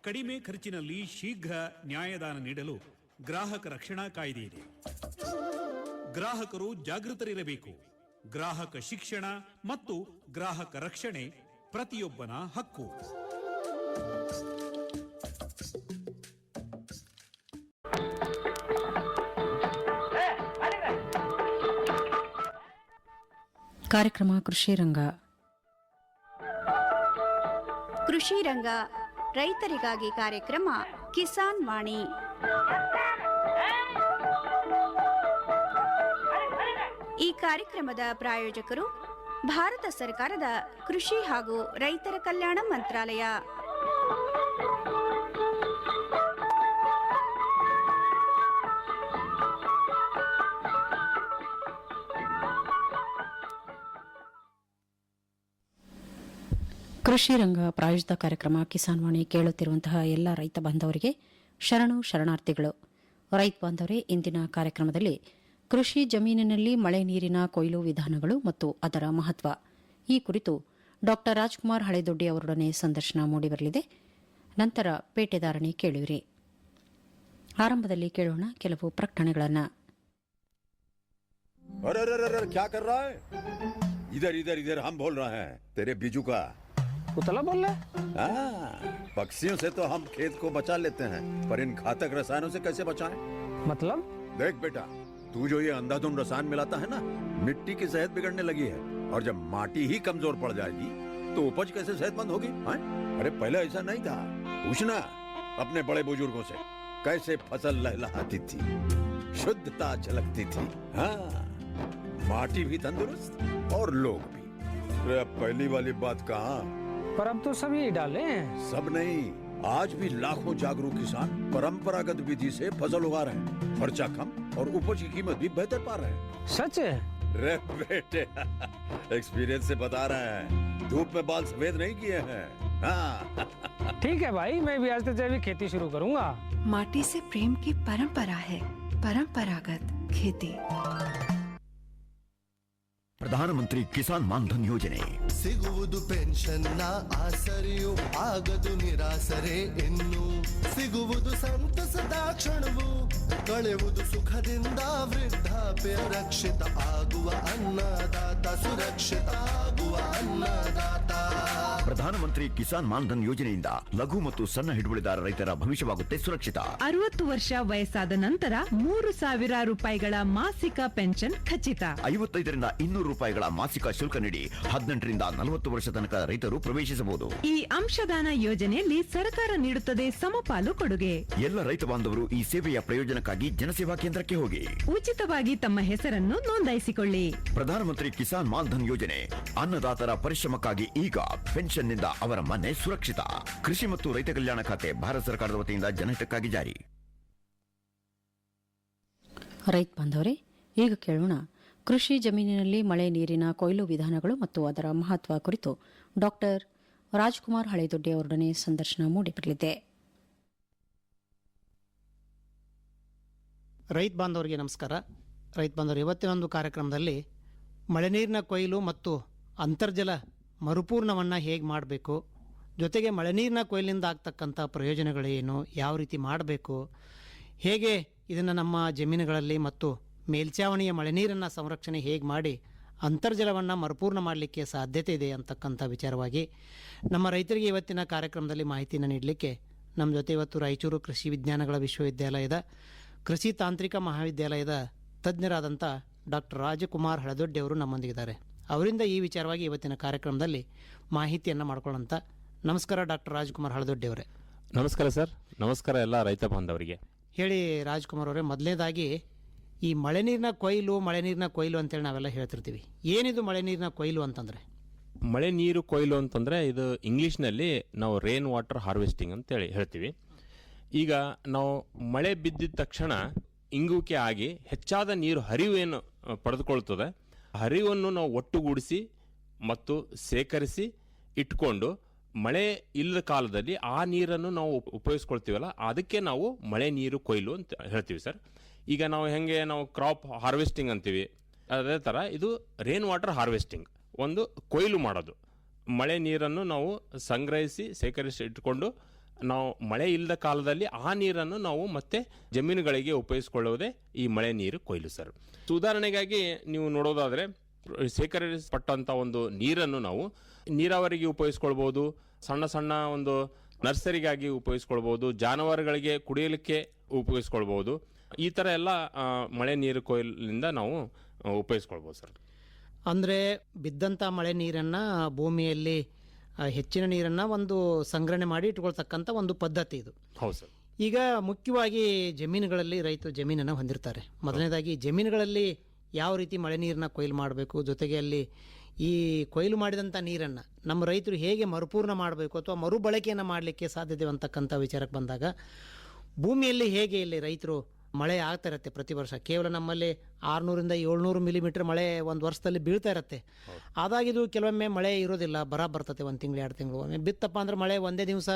ಕಡಿಮೆ ಖರ್ಚಿನಲ್ಲಿ ಶೀಘ್ರ ನ್ಯಾಯದಾನ ನೀಡಲು ಗ್ರಾಹಕ ರಕ್ಷಣಾ ಕಾಯ್ದೆ ಇದೆ. ಗ್ರಾಹಕರು ಜಾಗೃತರಿರಬೇಕು. ಗ್ರಾಹಕ ಶಿಕ್ಷಣ ಮತ್ತು ಗ್ರಾಹಕ ರಕ್ಷಣೆ ಪ್ರತಿಯೊಬ್ಬನ ಹಕ್ಕು. ಕಾರ್ಯಕ್ರಮ ಕೃಷಿ ರಂಗ. ಕೃಷಿ ರಂಗ ರೈತರಿಗಾಗಿ ಕಾರ್ಯಕ್ರಮ ಕಿಸಾನ್ ವಾಣಿ. ಈ ಕಾರ್ಯಕ್ರಮದ ಪ್ರಾಯೋಜಕರು ಭಾರತ ಸರ್ಕಾರದ ಕೃಷಿ ಹಾಗೂ ರೈತರ ಕಲ್ಯಾಣ ಮಂತ್ರಾಲಯ. ಕೃಷಿ ರಂಗ ಪ್ರಾಯೋಜಿತ ಕಾರ್ಯಕ್ರಮ ಕಿಸಾನ್ ವಾಣಿ ಕೇಳುತ್ತಿರುವಂತಹ ಎಲ್ಲ ರೈತ ಬಾಂಧವರಿಗೆ ಶರಣು ಶರಣಾರ್ಥಿಗಳು. ರೈತ ಬಾಂಧವರೇ, ಇಂದಿನ ಕಾರ್ಯಕ್ರಮದಲ್ಲಿ ಕೃಷಿ ಜಮೀನಿನಲ್ಲಿ ಮಳೆ ನೀರಿನ ಕೊಯ್ಲು ವಿಧಾನಗಳು ಮತ್ತು ಅದರ ಮಹತ್ವ ಈ ಕುರಿತು ಡಾ ರಾಜ್ಕುಮಾರ್ ಹಳೆದೊಡ್ಡಿ ಅವರೊಡನೆ ಸಂದರ್ಶನ ಮೂಡಿಬರಲಿದೆ. ನಂತರ ಪೇಟೆದಾರಣೆ ಕೇಳುವಿರಿ. ಆರಂಭದಲ್ಲಿ ಕೇಳೋಣ ಕೆಲವು ಪ್ರಕಟಣೆಗಳನ್ನು. क्या कर रहा है? इधर इधर इधर हम बोल रहे हैं तेरे बीजू का. उतला बोल रहा है? पक्षियों से तो हम खेत को बचा लेते हैं, पर इन घातक रसायनों से कैसे बचाएं? मतलब? देख बेटा, तू जो ये अंधाधुंध रसायन मिलाता है ना, मिट्टी की सेहत बिगड़ने लगी है. और जब माटी ही कमजोर पड़ जाएगी तो उपज कैसे सेहतमंद होगी? अरे पहले ऐसा नहीं था. पूछना अपने बड़े बुजुर्गों से, कैसे फसल लहलहाती थी, शुद्धता झलकती थी. हाँ, माटी भी तंदुरुस्त और लोग भी. अरे पहली वाली बात कहाँ, पर अब तो सभी डाले हैं. सब नहीं, आज भी लाखों जागरूक किसान परंपरागत विधि से फसल उगा रहे हैं. खर्चा कम और उपज की कीमत भी बेहतर पा रहे हैं. सच है? रे बेटे, एक्सपीरियंस से बता रहे हैं. धूप में बाल सफेद नहीं किए हैं. हाँ. ठीक है भाई, मैं भी आज से जैविक खेती शुरू करूंगा. माटी से प्रेम की परंपरा है. परंपरागत खेती. ಪ್ರಧಾನಮಂತ್ರಿ ಕಿಸಾನ್ ಮಾನ್ಧನ್ ಯೋಜನೆ ಸಿಗುವುದು ಪೆನ್ಷನ್ನ ಆಸರೆಯು ಆಗದು ನಿರಾಸರೆ ಇನ್ನು ಸಿಗುವುದು ಸಂತಸದ ಕ್ಷಣವು ಕಳೆಯುವುದು ಸುಖದಿಂದ ವೃದ್ಧಾಪ್ಯ ರಕ್ಷಿತ ಆಗುವ ಅನ್ನದಾತ ಸುರಕ್ಷಿತ ಆಗುವ ಅನ್ನದಾತ. ಪ್ರಧಾನಮಂತ್ರಿ ಕಿಸಾನ್ ಮಾನ್ಧನ್ ಯೋಜನೆಯಿಂದ ಲಘು ಮತ್ತು ಸಣ್ಣ ಹಿಡುವಳಿದಾರ ರೈತರ ಭವಿಷ್ಯವಾಗುತ್ತೆ ಸುರಕ್ಷಿತ. 60 ವರ್ಷ ವಯಸ್ಸಾದ ನಂತರ 3,000 ರೂಪಾಯಿಗಳ ಮಾಸಿಕ ಪೆನ್ಷನ್ ಖಚಿತ. 55ರಿಂದ 200 ರೂಪಾಯಿಗಳ ಮಾಸಿಕ ಶುಲ್ಕ ನೀಡಿ 18ರಿಂದ 40 ವರ್ಷ ತನಕ ರೈತರು ಪ್ರವೇಶಿಸಬಹುದು. ಈ ಅಂಶದಾನ ಯೋಜನೆಯಲ್ಲಿ ಸರ್ಕಾರ ನೀಡುತ್ತದೆ ಸಮಪಾಲು ಕೊಡುಗೆ. ಎಲ್ಲ ರೈತ ಬಾಂಧವರು ಈ ಸೇವೆಯ ಪ್ರಯೋಜನಕ್ಕಾಗಿ ಜನಸೇವಾ ಕೇಂದ್ರಕ್ಕೆ ಹೋಗಿ ಉಚಿತವಾಗಿ ತಮ್ಮ ಹೆಸರನ್ನು ನೋಂದಾಯಿಸಿಕೊಳ್ಳಿ. ಪ್ರಧಾನಮಂತ್ರಿ ಕಿಸಾನ್ ಮಾನ್ಧನ್ ಯೋಜನೆ ಅನ್ನದಾತರ ಪರಿಶ್ರಮಕ್ಕಾಗಿ ಈಗ ಪೆನ್ಷನ್ನಿಂದ ಅವರ ಮನೆ ಸುರಕ್ಷಿತ. ಕೃಷಿ ಮತ್ತು ರೈತ ಕಲ್ಯಾಣ ಖಾತೆ ಭಾರತ ಸರ್ಕಾರದ ವತಿಯಿಂದ ಜನಹಿತಕ್ಕಾಗಿ ಜಾರಿ. ರೈತ ಬಾಂಧವರೇ, ಈಗ ಕೇಳೋಣ ಕೃಷಿ ಜಮೀನಿನಲ್ಲಿ ಮಳೆ ನೀರಿನ ಕೊಯ್ಲು ವಿಧಾನಗಳು ಮತ್ತು ಅದರ ಮಹತ್ವ ಕುರಿತು ಡಾ ರಾಜ್ಕುಮಾರ್ ಹಳೆದೊಡ್ಡಿ ಅವರೊಡನೆ ಸಂದರ್ಶನ ಮೂಡಿಬರಲಿದೆ. ರೈತ ಬಾಂಧವರಿಗೆ ನಮಸ್ಕಾರ. ರೈತ ಬಾಂಧವರು, ಇವತ್ತಿನ ಒಂದು ಕಾರ್ಯಕ್ರಮದಲ್ಲಿ ಮಳೆ ನೀರಿನ ಕೊಯ್ಲು ಮತ್ತು ಅಂತರ್ಜಲ ಮರುಪೂರ್ಣವನ್ನು ಹೇಗೆ ಮಾಡಬೇಕು, ಜೊತೆಗೆ ಮಳೆ ನೀರಿನ ಕೊಯ್ಲಿನಿಂದ ಆಗ್ತಕ್ಕಂಥ ಪ್ರಯೋಜನಗಳೇನು, ಯಾವ ರೀತಿ ಮಾಡಬೇಕು, ಹೇಗೆ ಇದನ್ನು ನಮ್ಮ ಜಮೀನುಗಳಲ್ಲಿ ಮತ್ತು ಮೇಲ್ಛಾವಣಿಯ ಮಳೆ ನೀರನ್ನು ಸಂರಕ್ಷಣೆ ಹೇಗೆ ಮಾಡಿ ಅಂತರ್ಜಲವನ್ನು ಮರುಪೂರ್ಣ ಮಾಡಲಿಕ್ಕೆ ಸಾಧ್ಯತೆ ಇದೆ ಅಂತಕ್ಕಂಥ ವಿಚಾರವಾಗಿ ನಮ್ಮ ರೈತರಿಗೆ ಇವತ್ತಿನ ಕಾರ್ಯಕ್ರಮದಲ್ಲಿ ಮಾಹಿತಿಯನ್ನು ನೀಡಲಿಕ್ಕೆ ನಮ್ಮ ಜೊತೆ ಇವತ್ತು ರಾಯಚೂರು ಕೃಷಿ ವಿಜ್ಞಾನಗಳ ವಿಶ್ವವಿದ್ಯಾಲಯದ ಕೃಷಿ ತಾಂತ್ರಿಕ ಮಹಾವಿದ್ಯಾಲಯದ ತಜ್ಞರಾದಂಥ ಡಾಕ್ಟರ್ ರಾಜಕುಮಾರ್ ಹಳೆದೊಡ್ಡಿ ಅವರು ನಮ್ಮೊಂದಿಗಿದ್ದಾರೆ. ಅವರಿಂದ ಈ ವಿಚಾರವಾಗಿ ಇವತ್ತಿನ ಕಾರ್ಯಕ್ರಮದಲ್ಲಿ ಮಾಹಿತಿಯನ್ನು ಮಾಡ್ಕೊಳ್ಳೋಂಥ. ನಮಸ್ಕಾರ ಡಾಕ್ಟರ್ ರಾಜ್ಕುಮಾರ್ ಹಳೆದೊಡ್ಡಿ ಅವರೇ. ನಮಸ್ಕಾರ ಸರ್. ನಮಸ್ಕಾರ ಎಲ್ಲ ರೈತ ಬಾಂಧವರಿಗೆ. ಹೇಳಿ ರಾಜ್ಕುಮಾರ್ ಅವರೇ, ಮೊದಲನೇದಾಗಿ ಈ ಮಳೆ ನೀರಿನ ಕೊಯ್ಲು ಅಂತೇಳಿ ನಾವೆಲ್ಲ ಹೇಳ್ತಿರ್ತೀವಿ. ಏನಿದು ಮಳೆ ನೀರಿನ ಕೊಯ್ಲು ಅಂತಂದರೆ? ಮಳೆ ನೀರು ಕೊಯ್ಲು ಅಂತಂದರೆ ಇದು ಇಂಗ್ಲೀಷ್ನಲ್ಲಿ ನಾವು ರೇನ್ ವಾಟರ್ ಹಾರ್ವೆಸ್ಟಿಂಗ್ ಅಂತೇಳಿ ಹೇಳ್ತೀವಿ. ಈಗ ನಾವು ಮಳೆ ಬಿದ್ದಿದ ತಕ್ಷಣ ಇಂಗುವಿಕೆ ಆಗಿ ಹೆಚ್ಚಾದ ನೀರು ಹರಿವು ಏನು ಪಡೆದುಕೊಳ್ತದೆ, ಹರಿವನ್ನು ನಾವು ಒಟ್ಟುಗೂಡಿಸಿ ಮತ್ತು ಸೇಕರಿಸಿ ಇಟ್ಕೊಂಡು ಮಳೆ ಇಲ್ಲದ ಕಾಲದಲ್ಲಿ ಆ ನೀರನ್ನು ನಾವು ಉಪಯೋಗಿಸ್ಕೊಳ್ತೀವಲ್ಲ, ಅದಕ್ಕೆ ನಾವು ಮಳೆ ನೀರು ಕೊಯ್ಲು ಅಂತ ಹೇಳ್ತೀವಿ ಸರ್. ಈಗ ನಾವು ಕ್ರಾಪ್ ಹಾರ್ವೆಸ್ಟಿಂಗ್ ಅಂತೀವಿ, ಅದೇ ಥರ ಇದು ರೇನ್ ವಾಟರ್ ಹಾರ್ವೆಸ್ಟಿಂಗ್, ಒಂದು ಕೊಯ್ಲು ಮಾಡೋದು. ಮಳೆ ನೀರನ್ನು ನಾವು ಸಂಗ್ರಹಿಸಿ ಸೇಕರಿಸಿ ಇಟ್ಕೊಂಡು ನಾವು ಮಳೆ ಇಲ್ಲದ ಕಾಲದಲ್ಲಿ ಆ ನೀರನ್ನು ನಾವು ಮತ್ತೆ ಜಮೀನುಗಳಿಗೆ ಉಪಯೋಗಿಸಿಕೊಳ್ಳುವುದೇ ಈ ಮಳೆ ನೀರು ಕೊಯ್ಲು ಸರ್. ಉದಾಹರಣೆಗಾಗಿ ನೀವು ನೋಡೋದಾದ್ರೆ ಶೇಖರಿಸಲ್ಪಟ್ಟಂತ ಒಂದು ನೀರನ್ನು ನಾವು ನೀರಾವರಿಗೆ ಉಪಯೋಗಿಸ್ಕೊಳ್ಬಹುದು, ಸಣ್ಣ ಸಣ್ಣ ಒಂದು ನರ್ಸರಿಗಾಗಿ ಉಪಯೋಗಿಸ್ಕೊಳ್ಬಹುದು, ಜಾನುವಾರುಗಳಿಗೆ ಕುಡಿಯಲಿಕ್ಕೆ ಉಪಯೋಗಿಸ್ಕೊಳ್ಬಹುದು. ಈ ಥರ ಎಲ್ಲ ಮಳೆ ನೀರು ಕೊಯ್ಲಿನಿಂದ ನಾವು ಉಪಯೋಗಿಸ್ಕೊಳ್ಬೋದು ಸರ್. ಅಂದರೆ ಬಿದ್ದಂಥ ಮಳೆ ನೀರನ್ನು ಭೂಮಿಯಲ್ಲಿ ಹೆಚ್ಚಿನ ನೀರನ್ನು ಒಂದು ಸಂಗ್ರಹಣೆ ಮಾಡಿ ಇಟ್ಕೊಳ್ತಕ್ಕಂಥ ಒಂದು ಪದ್ಧತಿ ಇದು. ಹೌದು ಸರ್. ಈಗ ಮುಖ್ಯವಾಗಿ ಜಮೀನುಗಳಲ್ಲಿ ರೈತರು ಜಮೀನನ್ನು ಹೊಂದಿರ್ತಾರೆ. ಮೊದಲನೇದಾಗಿ ಜಮೀನುಗಳಲ್ಲಿ ಯಾವ ರೀತಿ ಮಳೆ ನೀರನ್ನ ಕೊಯ್ಲು ಮಾಡಬೇಕು, ಜೊತೆಗೆ ಅಲ್ಲಿ ಈ ಕೊಯ್ಲು ಮಾಡಿದಂಥ ನೀರನ್ನು ನಮ್ಮ ರೈತರು ಹೇಗೆ ಮರುಪೂರ್ಣ ಮಾಡಬೇಕು ಅಥವಾ ಮರುಬಳಕೆಯನ್ನು ಮಾಡಲಿಕ್ಕೆ ಸಾಧ್ಯತೆ ಅಂತಕ್ಕಂಥ ವಿಚಾರಕ್ಕೆ ಬಂದಾಗ ಭೂಮಿಯಲ್ಲಿ ಹೇಗೆ ಇಲ್ಲಿ ರೈತರು ಮಳೆ ಆಗ್ತಾ ಇರುತ್ತೆ ಪ್ರತಿ ವರ್ಷ. ಕೇವಲ ನಮ್ಮಲ್ಲಿ 600 to 700 ಮಿಲಿಮೀಟರ್ ಮಳೆ ಒಂದು ವರ್ಷದಲ್ಲಿ ಬೀಳ್ತಾ ಇರುತ್ತೆ. ಆದಾಗಿದು ಕೆಲವೊಮ್ಮೆ ಮಳೆ ಇರೋದಿಲ್ಲ, ಬರ ಬರ್ತದೆ 1 ತಿಂಗಳು 2 ತಿಂಗಳು. ಒಮ್ಮೆ ಬಿತ್ತಪ್ಪ ಅಂದ್ರೆ ಮಳೆ ಒಂದೇ ದಿವಸ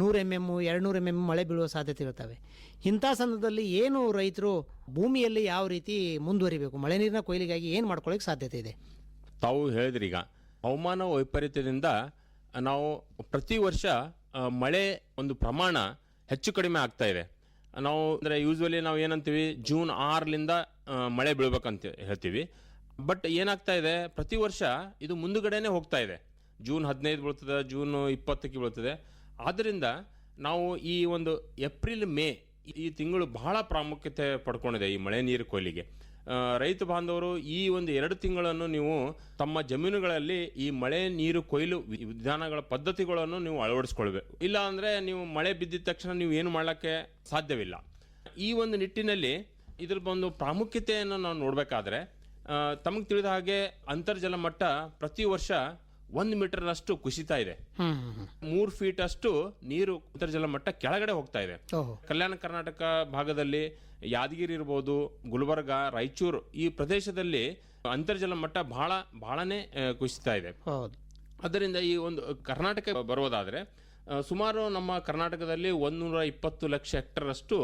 100 mm 200 mm ಮಳೆ ಬೀಳುವ ಸಾಧ್ಯತೆ ಇರ್ತವೆ. ಇಂಥ ಸಂದರ್ಭದಲ್ಲಿ ಏನು ರೈತರು ಭೂಮಿಯಲ್ಲಿ ಯಾವ ರೀತಿ ಮುಂದುವರಿಬೇಕು, ಮಳೆ ನೀರಿನ ಕೊಯ್ಲಿಗಾಗಿ ಏನು ಮಾಡ್ಕೊಳ್ಳೋಕೆ ಸಾಧ್ಯತೆ ಇದೆ? ತಾವು ಹೇಳಿದ್ರಿ, ಈಗ ಹವಾಮಾನ ವೈಪರೀತ್ಯದಿಂದ ನಾವು ಪ್ರತಿ ವರ್ಷ ಮಳೆ ಒಂದು ಪ್ರಮಾಣ ಹೆಚ್ಚು ಕಡಿಮೆ ಆಗ್ತಾ ಇದೆ. ನಾವು ಅಂದರೆ ಯೂಶ್ವಲಿ ನಾವು ಏನಂತೀವಿ June 6 ಮಳೆ ಬೀಳ್ಬೇಕಂತ ಹೇಳ್ತೀವಿ. ಬಟ್ ಏನಾಗ್ತಾ ಇದೆ, ಪ್ರತಿ ವರ್ಷ ಇದು ಮುಂದುಗಡೆನೇ ಹೋಗ್ತಾ ಇದೆ. June 15 ಬೀಳ್ತದೆ, June 20 ಬೀಳ್ತದೆ. ಆದ್ದರಿಂದ ನಾವು ಈ ಒಂದು ಏಪ್ರಿಲ್ ಮೇ ಈ ತಿಂಗಳು ಬಹಳ ಪ್ರಾಮುಖ್ಯತೆ ಪಡ್ಕೊಂಡಿದೆ ಈ ಮಳೆ ನೀರು ಕೊಯ್ಲಿಗೆ. ರೈತ ಬಾಂಧವರು ಈ ಒಂದು 2 ತಿಂಗಳನ್ನು ನೀವು ತಮ್ಮ ಜಮೀನುಗಳಲ್ಲಿ ಈ ಮಳೆ ನೀರು ಕೊಯ್ಲು ವಿಧಾನಗಳ ಪದ್ಧತಿಗಳನ್ನು ನೀವು ಅಳವಡಿಸ್ಕೊಳ್ಬೇಕು. ಇಲ್ಲ ಅಂದರೆ ನೀವು ಮಳೆ ಬಿದ್ದಿದ ತಕ್ಷಣ ನೀವು ಏನು ಮಾಡಲಿಕ್ಕೆ ಸಾಧ್ಯವಿಲ್ಲ. ಈ ಒಂದು ನಿಟ್ಟಿನಲ್ಲಿ ಇದ್ರ ಒಂದು ಪ್ರಾಮುಖ್ಯತೆಯನ್ನು ನಾವು ನೋಡಬೇಕಾದ್ರೆ ತಮಗೆ ತಿಳಿದ ಹಾಗೆ ಅಂತರ್ಜಲ ಮಟ್ಟ ಪ್ರತಿ ವರ್ಷ 1 ಮೀಟರ್ನಷ್ಟು ಕುಸಿತಾ ಇದೆ. 3 ಫೀಟ್ ಅಷ್ಟು ನೀರು ಅಂತರ್ಜಲ ಮಟ್ಟ ಕೆಳಗಡೆ ಹೋಗ್ತಾ ಇದೆ. ಕಲ್ಯಾಣ ಕರ್ನಾಟಕ ಭಾಗದಲ್ಲಿ ಯಾದಗಿರಿ ಇರ್ಬೋದು, ಗುಲ್ಬರ್ಗ, ರಾಯಚೂರು ಈ ಪ್ರದೇಶದಲ್ಲಿ ಅಂತರ್ಜಲ ಮಟ್ಟ ಬಹಳನೇ ಕುಸಿತಾ ಇದೆ. ಅದರಿಂದ ಈ ಒಂದು ಕರ್ನಾಟಕ ಬರುವುದಾದ್ರೆ ಸುಮಾರು ನಮ್ಮ ಕರ್ನಾಟಕದಲ್ಲಿ 120 ಲಕ್ಷ ಹೆಕ್ಟರ್ ಅಷ್ಟು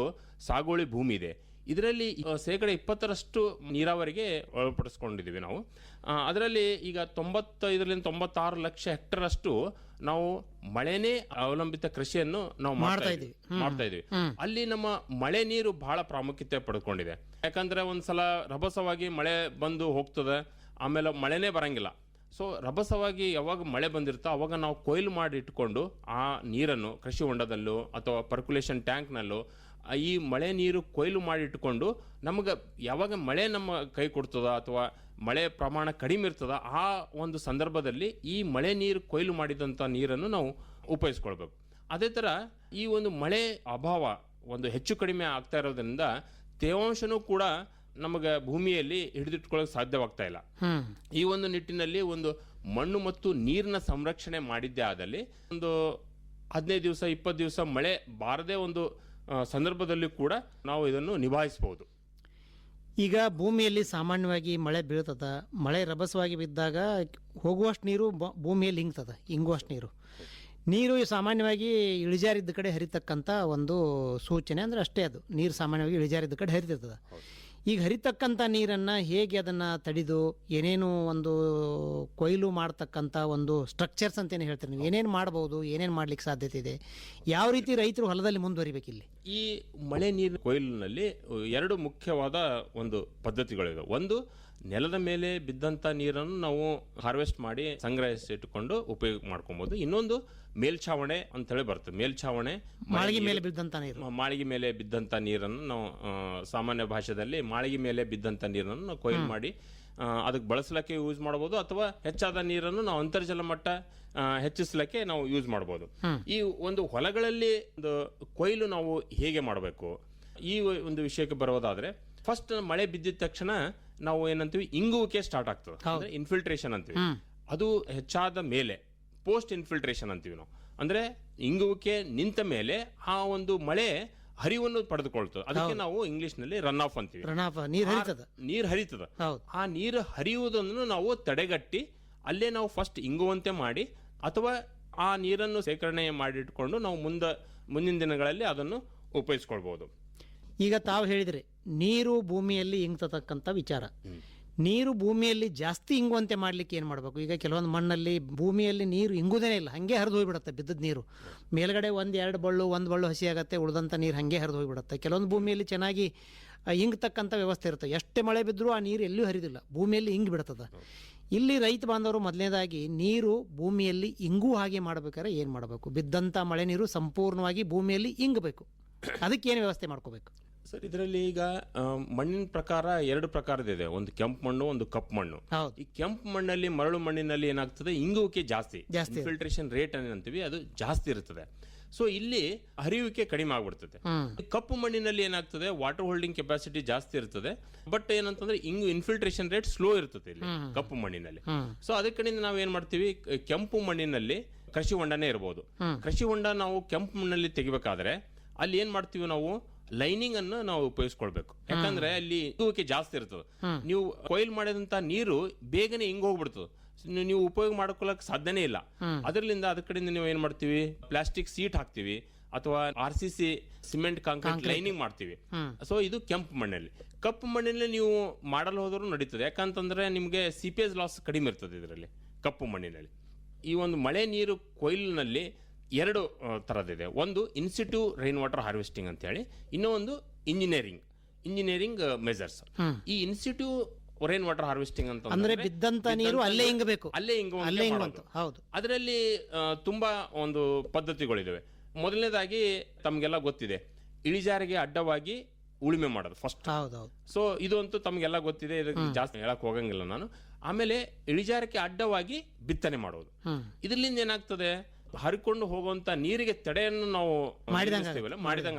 ಸಾಗುವಳಿ ಭೂಮಿ ಇದೆ. ಇದರಲ್ಲಿ 20% ನೀರಾವರಿಗೆ ಒಳಪಡಿಸ್ಕೊಂಡಿದ್ದೀವಿ ನಾವು. ಅದರಲ್ಲಿ ಈಗ 95 to 96 ಲಕ್ಷ ಹೆಕ್ಟರ್ ಅಷ್ಟು ನಾವು ಮಳೆನೇ ಅವಲಂಬಿತ ಕೃಷಿಯನ್ನು ನಾವು ಮಾಡ್ತಾ ಇದ್ದೀವಿ. ಅಲ್ಲಿ ನಮ್ಮ ಮಳೆ ನೀರು ಬಹಳ ಪ್ರಾಮುಖ್ಯತೆ ಪಡ್ಕೊಂಡಿದೆ. ಯಾಕಂದ್ರೆ ಒಂದ್ಸಲ ರಭಸವಾಗಿ ಮಳೆ ಬಂದು ಹೋಗ್ತದೆ, ಆಮೇಲೆ ಮಳೆನೇ ಬರಂಗಿಲ್ಲ. ಸೊ ರಭಸವಾಗಿ ಯಾವಾಗ ಮಳೆ ಬಂದಿರುತ್ತೋ ಅವಾಗ ನಾವು ಕೊಯ್ಲು ಮಾಡಿ ಇಟ್ಕೊಂಡು ಆ ನೀರನ್ನು ಕೃಷಿ ಹೊಂಡದಲ್ಲೂ ಅಥವಾ ಪರ್ಕ್ಯುಲೇಷನ್ ಟ್ಯಾಂಕ್ನಲ್ಲೂ ಈ ಮಳೆ ನೀರು ಕೊಯ್ಲು ಮಾಡಿ ಇಟ್ಕೊಂಡು ನಮಗೆ ಯಾವಾಗ ಮಳೆ ನಮ್ಮ ಕೈ ಕೊಡ್ತದ ಅಥವಾ ಮಳೆ ಪ್ರಮಾಣ ಕಡಿಮೆ ಇರ್ತದ ಆ ಒಂದು ಸಂದರ್ಭದಲ್ಲಿ ಈ ಮಳೆ ನೀರು ಕೊಯ್ಲು ಮಾಡಿದಂಥ ನೀರನ್ನು ನಾವು ಉಪಯೋಗಿಸ್ಕೊಳ್ಬೇಕು. ಅದೇ ಥರ ಈ ಒಂದು ಮಳೆ ಅಭಾವ ಒಂದು ಹೆಚ್ಚು ಕಡಿಮೆ ಆಗ್ತಾ ಇರೋದ್ರಿಂದ ತೇವಾಂಶನೂ ಕೂಡ ನಮಗೆ ಭೂಮಿಯಲ್ಲಿ ಹಿಡಿದಿಟ್ಕೊಳ್ಳೋಕೆ ಸಾಧ್ಯವಾಗ್ತಾ ಇಲ್ಲ. ಈ ಒಂದು ನಿಟ್ಟಿನಲ್ಲಿ ಒಂದು ಮಣ್ಣು ಮತ್ತು ನೀರಿನ ಸಂರಕ್ಷಣೆ ಮಾಡಿದ್ದೇ ಆದಲ್ಲಿ ಒಂದು 15 ದಿವಸ 20 ದಿವಸ ಮಳೆ ಬಾರದೇ ಒಂದು ಸಂದರ್ಭದಲ್ಲಿ ಕೂಡ ನಾವು ಇದನ್ನು ನಿಭಾಯಿಸಬಹುದು. ಈಗ ಭೂಮಿಯಲ್ಲಿ ಸಾಮಾನ್ಯವಾಗಿ ಮಳೆ ಬೀಳ್ತದ, ಮಳೆ ರಭಸವಾಗಿ ಬಿದ್ದಾಗ ಹೋಗುವಷ್ಟು ನೀರು ಭೂಮಿಯಲ್ಲಿ ಇಂಗುವಷ್ಟು ನೀರು ಸಾಮಾನ್ಯವಾಗಿ ಇಳಿಜಾರಿದ್ದ ಕಡೆ ಹರಿತಕ್ಕಂಥ ಒಂದು ಸೂಚನೆ. ಅಂದರೆ ಅಷ್ಟೇ, ಅದು ನೀರು ಸಾಮಾನ್ಯವಾಗಿ ಇಳಿಜಾರಿದ್ದ ಕಡೆ ಹರಿತಿರ್ತದೆ. ಈಗ ಹರಿತಕ್ಕಂಥ ನೀರನ್ನು ಹೇಗೆ ಅದನ್ನು ತಡೆದು ಏನೇನು ಒಂದು ಕೊಯ್ಲು ಮಾಡ್ತಕ್ಕಂಥ ಒಂದು ಸ್ಟ್ರಕ್ಚರ್ಸ್ ಅಂತೇನು ಹೇಳ್ತಾರೆ ನೀವು, ಏನೇನು ಮಾಡ್ಬೋದು, ಏನೇನು ಮಾಡ್ಲಿಕ್ಕೆ ಸಾಧ್ಯತೆ ಇದೆ, ಯಾವ ರೀತಿ ರೈತರು ಹೊಲದಲ್ಲಿ ಮುಂದುವರಿಬೇಕಿಲ್ಲಿ? ಈ ಮಳೆ ನೀರು ಕೊಯ್ಲಿನಲ್ಲಿ 2 ಮುಖ್ಯವಾದ ಒಂದು ಪದ್ಧತಿಗಳಿವೆ. ಒಂದು, ನೆಲದ ಮೇಲೆ ಬಿದ್ದಂಥ ನೀರನ್ನು ನಾವು ಹಾರ್ವೆಸ್ಟ್ ಮಾಡಿ ಸಂಗ್ರಹಿಸಿಟ್ಟುಕೊಂಡು ಉಪಯೋಗ ಮಾಡ್ಕೊಬೋದು. ಇನ್ನೊಂದು ಮೇಲ್ಛಾವಣೆ ಅಂತೇಳಿ ಬರುತ್ತೆ. ಮೇಲ್ಛಾವಣೆ ಮಾಳಿಗೆ ಮೇಲೆ ಬಿದ್ದಂಥ ನೀರು, ಮಾಳಿಗೆ ಮೇಲೆ ಬಿದ್ದಂಥ ನೀರನ್ನು ನಾವು ಸಾಮಾನ್ಯ ಭಾಷೆಯಲ್ಲಿ ಮಾಳಿಗೆ ಮೇಲೆ ಬಿದ್ದಂಥ ನೀರನ್ನು ನಾವು ಕೊಯ್ಲು ಮಾಡಿ ಅದಕ್ಕೆ ಬಳಸಲಿಕ್ಕೆ ಯೂಸ್ ಮಾಡ್ಬೋದು, ಅಥವಾ ಹೆಚ್ಚಾದ ನೀರನ್ನು ನಾವು ಅಂತರ್ಜಲ ಮಟ್ಟ ಹೆಚ್ಚಿಸಲಿಕ್ಕೆ ನಾವು ಯೂಸ್ ಮಾಡ್ಬೋದು. ಈ ಒಂದು ಹೊಲಗಳಲ್ಲಿ ಒಂದು ಕೊಯ್ಲು ನಾವು ಹೇಗೆ ಮಾಡಬೇಕು ಈ ಒಂದು ವಿಷಯಕ್ಕೆ ಬರೋದಾದ್ರೆ, ಫಸ್ಟ್ ಮಳೆ ಬಿದ್ದಿದ ತಕ್ಷಣ ನಾವು ಏನಂತೀವಿ ಇಂಗುವಿಕೆ ಸ್ಟಾರ್ಟ್ ಆಗ್ತದೆ, ಅಂದ್ರೆ ಇನ್ಫಿಲ್ಟ್ರೇಷನ್ ಅಂತೀವಿ. ಅದು ಹೆಚ್ಚಾದ ಮೇಲೆ ಪೋಸ್ಟ್ ಇನ್ಫಿಲ್ಟ್ರೇಷನ್ ಅಂತೀವಿ ನಾವು. ಅಂದ್ರೆ ಇಂಗುವಿಕೆ ನಿಂತ ಮೇಲೆ ಆ ಒಂದು ಮಳೆ ಹರಿವನ್ನು ಪಡೆದುಕೊಳ್ತದೆ. ಅದಕ್ಕೆ ನಾವು ಇಂಗ್ಲಿಷ್ ನಲ್ಲಿ ರನ್ ಆಫ್ ಅಂತೀವಿ. ನೀರು ಹರಿತದ. ಆ ನೀರು ಹರಿಯುವುದನ್ನು ನಾವು ತಡೆಗಟ್ಟಿ ಅಲ್ಲೇ ನಾವು ಫಸ್ಟ್ ಇಂಗುವಂತೆ ಮಾಡಿ ಅಥವಾ ಆ ನೀರನ್ನು ಶೇಖರಣೆ ಮಾಡಿಟ್ಕೊಂಡು ನಾವು ಮುಂದಿನ ದಿನಗಳಲ್ಲಿ ಅದನ್ನು ಉಪಯೋಗಿಸ್ಕೊಳ್ಬಹುದು. ಈಗ ತಾವು ಹೇಳಿದ್ರಿ ನೀರು ಭೂಮಿಯಲ್ಲಿ ಇಂಗ್ತಕ್ಕಂಥ ವಿಚಾರ. ನೀರು ಭೂಮಿಯಲ್ಲಿ ಜಾಸ್ತಿ ಇಂಗುವಂತೆ ಮಾಡಲಿಕ್ಕೆ ಏನು ಮಾಡಬೇಕು? ಈಗ ಕೆಲವೊಂದು ಮಣ್ಣಲ್ಲಿ ಭೂಮಿಯಲ್ಲಿ ನೀರು ಇಂಗುವುದೇ ಇಲ್ಲ, ಹಾಗೆ ಹರಿದು ಹೋಗಿಬಿಡುತ್ತೆ ಬಿದ್ದದ ನೀರು. ಮೇಲ್ಗಡೆ ಒಂದು ಬಳ್ಳು ಹಸಿ ಆಗುತ್ತೆ, ಉಳಿದಂಥ ನೀರು ಹಾಗೆ ಹರಿದು ಹೋಗಿಬಿಡುತ್ತೆ. ಕೆಲವೊಂದು ಭೂಮಿಯಲ್ಲಿ ಚೆನ್ನಾಗಿ ಇಂಗತಕ್ಕಂಥ ವ್ಯವಸ್ಥೆ ಇರುತ್ತೆ, ಎಷ್ಟೇ ಮಳೆ ಬಿದ್ದರೂ ಆ ನೀರು ಎಲ್ಲೂ ಹರಿದಿಲ್ಲ, ಭೂಮಿಯಲ್ಲಿ ಇಂಗಿ ಬಿಡ್ತದೆ. ಇಲ್ಲಿ ರೈತ ಬಾಂಧವರು ಮೊದಲನೇದಾಗಿ ನೀರು ಭೂಮಿಯಲ್ಲಿ ಇಂಗು ಹಾಗೆ ಮಾಡಬೇಕಾದ್ರೆ ಏನು ಮಾಡಬೇಕು? ಬಿದ್ದಂಥ ಮಳೆ ನೀರು ಸಂಪೂರ್ಣವಾಗಿ ಭೂಮಿಯಲ್ಲಿ ಇಂಗಬೇಕು, ಅದಕ್ಕೇನು ವ್ಯವಸ್ಥೆ ಮಾಡ್ಕೋಬೇಕು ಸರ್? ಇದರಲ್ಲಿ ಈಗ ಮಣ್ಣಿನ ಪ್ರಕಾರ 2 ಪ್ರಕಾರದಿದೆ, ಒಂದು ಕೆಂಪು ಮಣ್ಣು, ಒಂದು ಕಪ್ಪು ಮಣ್ಣು. ಈ ಕೆಂಪು ಮಣ್ಣಲ್ಲಿ, ಮರಳು ಮಣ್ಣಿನಲ್ಲಿ ಏನಾಗ್ತದೆ, ಇಂಗುವಿಕೆ ಜಾಸ್ತಿ, ಇನ್ಫಿಲ್ಟ್ರೇಷನ್ ರೇಟ್ ಏನಂತೀವಿ ಅದು ಜಾಸ್ತಿ ಇರ್ತದೆ. ಸೊ ಇಲ್ಲಿ ಹರಿಯುವಿಕೆ ಕಡಿಮೆ ಆಗ್ಬಿಡ್ತದೆ. ಕಪ್ಪು ಮಣ್ಣಿನಲ್ಲಿ ಏನಾಗ್ತದೆ, ವಾಟರ್ ಹೋಲ್ಡಿಂಗ್ ಕೆಪಾಸಿಟಿ ಜಾಸ್ತಿ ಇರ್ತದೆ, ಬಟ್ ಏನಂತಂದ್ರೆ ಇನ್ಫಿಲ್ಟ್ರೇಷನ್ ರೇಟ್ ಸ್ಲೋ ಇರ್ತದೆ ಇಲ್ಲಿ ಕಪ್ಪು ಮಣ್ಣಿನಲ್ಲಿ. ಸೊ ಅದಕ್ಕೆ ಕಡೆಯಿಂದ ನಾವು ಏನ್ ಮಾಡ್ತೀವಿ, ಕೆಂಪು ಮಣ್ಣಿನಲ್ಲಿ ಕೃಷಿ ಹೊಂಡನೇ ಇರಬಹುದು. ಕೃಷಿ ಹೊಂಡ ನಾವು ಕೆಂಪು ಮಣ್ಣಲ್ಲಿ ತೆಗಿಬೇಕಾದ್ರೆ ಅಲ್ಲಿ ಏನ್ ಮಾಡ್ತೀವಿ, ನಾವು ಲೈನಿಂಗ್ ಅನ್ನು ನಾವು ಉಪಯೋಗಿಸ್ಕೊಳ್ಬೇಕು. ಯಾಕಂದ್ರೆ ಅಲ್ಲಿ ಇಂಗುವಿಕೆ ಜಾಸ್ತಿ ಇರ್ತದೆ. ನೀವು ಕೊಯ್ಲ್ ಮಾಡಿದಂತ ನೀರು ಬೇಗನೆ ಹಿಂಗೋಗ್ಬಿಡ್ತದೆ, ನೀವು ಉಪಯೋಗ ಮಾಡ್ಕೊಳ್ಳಕ್ ಸಾಧ್ಯನೇ ಇಲ್ಲ. ಅದರಿಂದ ಅದ ಕಡೆಯಿಂದ ನೀವು ಏನ್ ಮಾಡ್ತೀವಿ, ಪ್ಲಾಸ್ಟಿಕ್ ಸೀಟ್ ಹಾಕ್ತಿವಿ ಅಥವಾ RCC ಸಿಮೆಂಟ್ ಕಾಂಕ್ರೀಟ್ ಲೈನಿಂಗ್ ಮಾಡ್ತೀವಿ. ಸೊ ಇದು ಕೆಂಪು ಮಣ್ಣಲ್ಲಿ. ಕಪ್ಪು ಮಣ್ಣಿನಲ್ಲಿ ನೀವು ಮಾಡಲು ಹೋದರೂ ನಡೀತದೆ, ಯಾಕಂತಂದ್ರೆ ನಿಮಗೆ ಸಿಪೇಜ್ ಲಾಸ್ ಕಡಿಮೆ ಇರ್ತದೆ ಇದರಲ್ಲಿ ಕಪ್ಪು ಮಣ್ಣಿನಲ್ಲಿ. ಈ ಒಂದು ಮಳೆ ನೀರು ಕೊಯ್ಲಿನಲ್ಲಿ 2 ಥರದಿದೆ. ಒಂದು ಇನ್ಸಿಟ್ಯೂ ರೈನ್ ವಾಟರ್ ಹಾರ್ವೆಸ್ಟಿಂಗ್ ಅಂತ ಹೇಳಿ, ಇನ್ನೂ ಒಂದು ಇಂಜಿನಿಯರಿಂಗ್ ಮೆಜರ್ಸ್. ಈ ಇನ್ಸಿಟ್ಯೂ ರೈನ್ ವಾಟರ್ ಹಾರ್ವೆಸ್ಟಿಂಗ್ ಅಂತ ಅಂದ್ರೆ ಬಿದ್ದಂತ ನೀರು ಅಲ್ಲೇ ಇಂಗಬೇಕು, ಅಲ್ಲೇ ಇಂಗುವಂತೆ. ಹೌದು, ಅದರಲ್ಲಿ ತುಂಬಾ ಒಂದು ಪದ್ಧತಿಗಳಿದಾವೆ. ಮೊದಲನೇದಾಗಿ ತಮ್ಗೆಲ್ಲ ಗೊತ್ತಿದೆ, ಇಳಿಜಾರಿಗೆ ಅಡ್ಡವಾಗಿ ಉಳುಮೆ ಮಾಡೋದು ಫಸ್ಟ್. ಸೊ ಇದು ಅಂತೂ ತಮ್ಗೆಲ್ಲ ಗೊತ್ತಿದೆ, ಇದಕ್ಕೆ ಜಾಸ್ತಿ ಹೇಳಕ್ ಹೋಗಂಗಿಲ್ಲ ನಾನು. ಆಮೇಲೆ ಇಳಿಜಾರಕ್ಕೆ ಅಡ್ಡವಾಗಿ ಬಿತ್ತನೆ ಮಾಡೋದು. ಇದರಿಂದ ಏನಾಗ್ತದೆ, ಹರಿಕೊಂಡು ಹೋಗುವಂತ ನೀರಿಗೆ ತಡೆಯನ್ನು ನಾವು ಮಾಡಿದಂಗೆ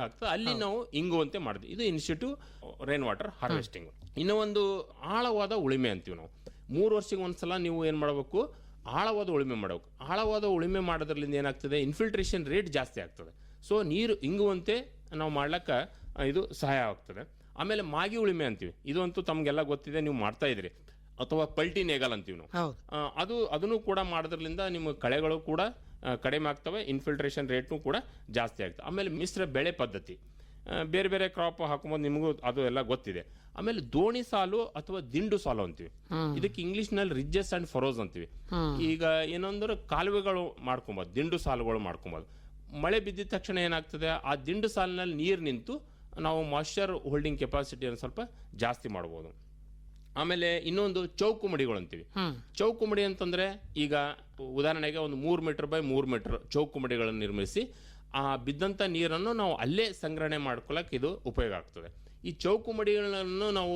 ಆಗ್ತದೆ, ಅಲ್ಲಿ ನಾವು ಇಂಗುವಂತೆ ಮಾಡಿದ್ವಿ. ಇದು ಇನ್ಸ್ಟಿಟ್ಯೂಟ್ ರೈನ್ ವಾಟರ್ ಹಾರ್ವೆಸ್ಟಿಂಗ್. ಇನ್ನೂ ಒಂದು ಆಳವಾದ ಉಳುಮೆ ಅಂತೀವಿ ನಾವು. 3 ವರ್ಷಕ್ಕೆ ಒಂದ್ಸಲ ನೀವು ಏನ್ ಮಾಡಬೇಕು, ಆಳವಾದ ಉಳುಮೆ ಮಾಡಬೇಕು. ಆಳವಾದ ಉಳುಮೆ ಮಾಡೋದ್ರಿಂದ ಏನಾಗ್ತದೆ, ಇನ್ಫಿಲ್ಟ್ರೇಷನ್ ರೇಟ್ ಜಾಸ್ತಿ ಆಗ್ತದೆ. ಸೊ ನೀರು ಇಂಗುವಂತೆ ನಾವು ಮಾಡ್ಲಕ್ಕ ಇದು ಸಹಾಯ ಆಗ್ತದೆ. ಆಮೇಲೆ ಮಾಗಿ ಉಳುಮೆ ಅಂತೀವಿ, ಇದು ಅಂತೂ ತಮ್ಗೆಲ್ಲ ಗೊತ್ತಿದೆ, ನೀವು ಮಾಡ್ತಾ ಇದ್ರಿ. ಅಥವಾ ಪಲ್ಟಿ ನೇಗಲ್ ಅಂತೀವಿ ನಾವು. ಅದನ್ನು ಕೂಡ ಮಾಡೋದ್ರಿಂದ ನಿಮ್ಮ ಕಳೆಗಳು ಕೂಡ ಕಡಿಮೆ ಆಗ್ತವೆ, ಇನ್ಫಿಲ್ಟ್ರೇಷನ್ ರೇಟ್ನು ಕೂಡ ಜಾಸ್ತಿ ಆಗ್ತದೆ. ಆಮೇಲೆ ಮಿಶ್ರ ಬೆಳೆ ಪದ್ಧತಿ, ಬೇರೆ ಬೇರೆ ಕ್ರಾಪ್ ಹಾಕುമ്പോൾ ನಿಮಗೂ ಅದು ಎಲ್ಲ ಗೊತ್ತಿದೆ. ಆಮೇಲೆ ದೋಣಿ ಸಾಲು ಅಥವಾ ದಿಂಡು ಸಾಲು ಅಂತೀವಿ, ಇದಕ್ಕೆ ಇಂಗ್ಲಿಷ್ ನಲ್ಲಿ ರಿಡ್ಜಸ್ ಅಂಡ್ ಫರೋಸ್ ಅಂತೀವಿ. ಈಗ ಏನಂದ್ರೆ ಕಾಲುವೆಗಳು ಮಾಡ್ಕೊಬೋದು, ದಿಂಡು ಸಾಲುಗಳು ಮಾಡ್ಕೊಬೋದು. ಮಳೆ ಬಿದ್ದಿದ ತಕ್ಷಣ ಏನಾಗ್ತದೆ, ಆ ದಿಂಡು ಸಾಲಿನಲ್ಲಿ ನೀರು ನಿಂತು ನಾವು ಮಾಯ್ಶ್ಚರ್ ಹೋಲ್ಡಿಂಗ್ ಕೆಪಾಸಿಟಿಯನ್ನು ಸ್ವಲ್ಪ ಜಾಸ್ತಿ ಮಾಡ್ಬೋದು. ಆಮೇಲೆ ಇನ್ನೊಂದು ಚೌಕು ಮಡಿಗಳು ಅಂತೀವಿ. ಚೌಕು ಮಡಿ ಅಂತಂದ್ರೆ, ಈಗ ಉದಾಹರಣೆಗೆ ಒಂದು 3 ಮೀಟರ್ ಬೈ 3 ಮೀಟರ್ ಚೌಕು ಮಡಿಗಳನ್ನು ನಿರ್ಮಿಸಿ ಆ ಬಿದ್ದಂತ ನೀರನ್ನು ನಾವು ಅಲ್ಲೇ ಸಂಗ್ರಹಣೆ ಮಾಡ್ಕೊಳ್ಳಕ್ಕೆ ಇದು ಉಪಯೋಗ ಆಗ್ತದೆ. ಈ ಚೌಕು ಮಡಿಗಳನ್ನು ನಾವು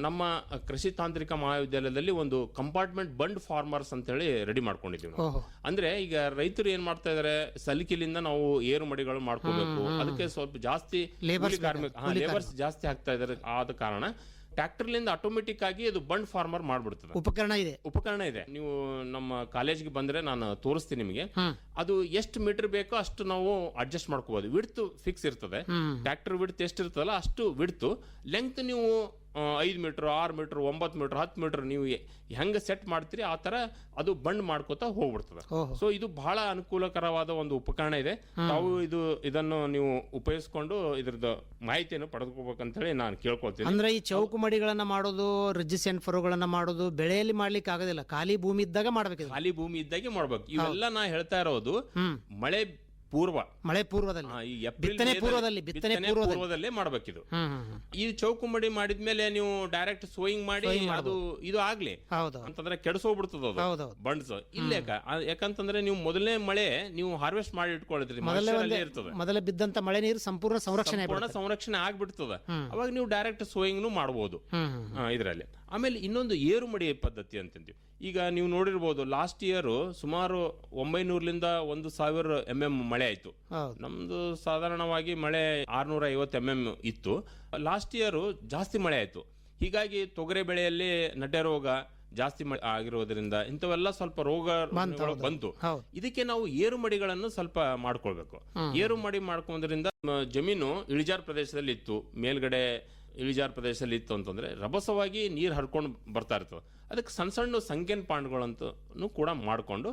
ನಮ್ಮ ಕೃಷಿ ತಾಂತ್ರಿಕ ಮಹಾವಿದ್ಯಾಲಯದಲ್ಲಿ ಒಂದು ಕಂಪಾರ್ಟ್ಮೆಂಟ್ ಬಂಡ್ ಫಾರ್ಮರ್ಸ್ ಅಂತ ಹೇಳಿ ರೆಡಿ ಮಾಡ್ಕೊಂಡಿದ್ದೀವಿ ನಾವು. ಅಂದ್ರೆ ಈಗ ರೈತರು ಏನ್ ಮಾಡ್ತಾ ಇದಾರೆ, ಸಲಿಕೆಲಿಂದ ನಾವು ಏರು ಮಡಿಗಳು ಮಾಡ್ಕೋಬೇಕು, ಅದಕ್ಕೆ ಸ್ವಲ್ಪ ಜಾಸ್ತಿ ಲೇಬರ್ಸ್ ಜಾಸ್ತಿ ಆಗ್ತಾ ಇದಾರೆ. ಆದ ಕಾರಣ ಟ್ರ್ಯಾಕ್ಟರ್ಲಿಂದ ಆಟೋಮೆಟಿಕ್ ಆಗಿ ಅದು ಬಂಡ್ ಫಾರ್ಮರ್ ಮಾಡ್ಬಿಡ್ತದೆ. ಉಪಕರಣ ಇದೆ. ನೀವು ನಮ್ಮ ಕಾಲೇಜ್ಗೆ ಬಂದ್ರೆ ನಾನು ತೋರಿಸ್ತೀನಿ ನಿಮಗೆ. ಅದು ಎಷ್ಟು ಮೀಟರ್ ಬೇಕೋ ಅಷ್ಟು ನಾವು ಅಡ್ಜಸ್ಟ್ ಮಾಡ್ಕೋಬಹುದು. ವಿಡ್ತ್ ಫಿಕ್ಸ್ ಇರ್ತದೆ, ಟ್ರ್ಯಾಕ್ಟರ್ ವಿಡ್ತ್ ಎಷ್ಟು ಇರ್ತದಲ್ಲ ಅಷ್ಟು ವಿಡ್ತ್. ಲೆಂತ್ ನೀವು 5 ಮೀಟರ್, 6 ಮೀಟರ್, 9 ಮೀಟರ್, 10 ಮೀಟರ್ ನೀವು ಹೆಂಗ ಸೆಟ್ ಮಾಡ್ತೀರಿ ಆ ತರ ಅದು ಬಂಡ್ ಮಾಡ್ಕೋತಾ ಹೋಗ್ಬಿಡ್ತದೆ. ಸೊ ಇದು ಬಹಳ ಅನುಕೂಲಕರವಾದ ಒಂದು ಉಪಕರಣ ಇದೆ. ತಾವು ಇದನ್ನು ನೀವು ಉಪಯೋಗಿಸ್ಕೊಂಡು ಇದ್ರದ್ದು ಮಾಹಿತಿಯನ್ನು ಪಡೆದುಕೋಬೇಕಂತ ಹೇಳಿ ನಾನು ಕೇಳ್ಕೊಳ್ತೀನಿ. ಅಂದ್ರೆ ಈ ಚೌಕು ಮಡಿಗಳನ್ನ ಮಾಡೋದು, ರಿಡ್ಜಸ್ ಅಂಡ್ ಫರೋಗಳನ್ನ ಮಾಡೋದು ಬೆಳೆಯಲ್ಲಿ ಮಾಡ್ಲಿಕ್ಕೆ ಆಗೋದಿಲ್ಲ, ಖಾಲಿ ಭೂಮಿ ಇದ್ದಾಗ ಮಾಡ್ಬೇಕು. ಖಾಲಿ ಭೂಮಿ ಇದ್ದಾಗೆ ಮಾಡ್ಬೇಕು. ಇವೆಲ್ಲ ನಾ ಹೇಳ್ತಾ ಇರೋದು ಮಳೆ ಪೂರ್ವದಲ್ಲಿ ಮಾಡ್ಬೇಕಿದು. ಈ ಚೌಕು ಮಡಿ ಮಾಡಿದ್ಮೇಲೆ ನೀವು ಡೈರೆಕ್ಟ್ ಸೋಯಿಂಗ್ ಮಾಡಿ ಅದು ಇದು ಆಗ್ಲಿ ಅಂತಂದ್ರೆ ಕೆಡಿಸೋಗ್ಬಿಡ್ತದ ಅದು ಬಂಡ್ಸ್. ಇಲ್ಲೇ ಯಾಕಂತಂದ್ರೆ ನೀವು ಮೊದಲನೇ ಮಳೆ ನೀವು ಹಾರ್ವೆಸ್ಟ್ ಮಾಡಿ ಇಟ್ಕೊಳ್ಳಿದ್ರಿ, ಮೊದಲೇ ಬಿದ್ದಂತ ಮಳೆ ನೀರು ಸಂಪೂರ್ಣ ಸಂರಕ್ಷಣೆ ಆಗ್ಬಿಡ್ತದ. ಅವಾಗ ನೀವು ಡೈರೆಕ್ಟ್ ಸೋಯಿಂಗ್ ಮಾಡಬಹುದು ಇದರಲ್ಲಿ. ಆಮೇಲೆ ಇನ್ನೊಂದು ಏರು ಮಡಿ ಪದ್ಧತಿ ಅಂತಂತೀವಿ. ಈಗ ನೀವು ನೋಡಿರ್ಬೋದು, ಲಾಸ್ಟ್ ಇಯರ್ ಸುಮಾರು 900ರಿಂದ 1000 mm ಮಳೆ ಆಯ್ತು. ನಮ್ದು ಸಾಧಾರಣವಾಗಿ ಮಳೆ 650 mm ಇತ್ತು. ಲಾಸ್ಟ್ ಇಯರ್ ಜಾಸ್ತಿ ಮಳೆ ಆಯ್ತು. ಹೀಗಾಗಿ ತೊಗರೆ ಬೆಳೆಯಲ್ಲಿ ನಡ್ಡೆ ರೋಗ ಜಾಸ್ತಿ ಆಗಿರೋದ್ರಿಂದ ಇಂಥವೆಲ್ಲ ಸ್ವಲ್ಪ ರೋಗ ಬಂತು. ಇದಕ್ಕೆ ನಾವು ಏರು ಮಡಿಗಳನ್ನು ಸ್ವಲ್ಪ ಮಾಡ್ಕೊಳ್ಬೇಕು. ಏರು ಮಡಿ ಮಾಡ್ಕೊಂಡ್ರಿಂದ ಜಮೀನು ಇಳಿಜಾರು ಪ್ರದೇಶದಲ್ಲಿ ಇತ್ತು, ಮೇಲ್ಗಡೆ ಇಳಿಜಾರು ಪ್ರದೇಶದಲ್ಲಿ ಇತ್ತು ಅಂತಂದ್ರೆ ರಭಸವಾಗಿ ನೀರು ಹರ್ಕೊಂಡು ಬರ್ತಾ ಇರ್ತವೆ. ಅದಕ್ಕೆ ಸಣ್ಣ ಸಣ್ಣ ಸಂಖ್ಯೆನ್ ಪಾಂಡ್ಗಳಂತೂ ಕೂಡ ಮಾಡಿಕೊಂಡು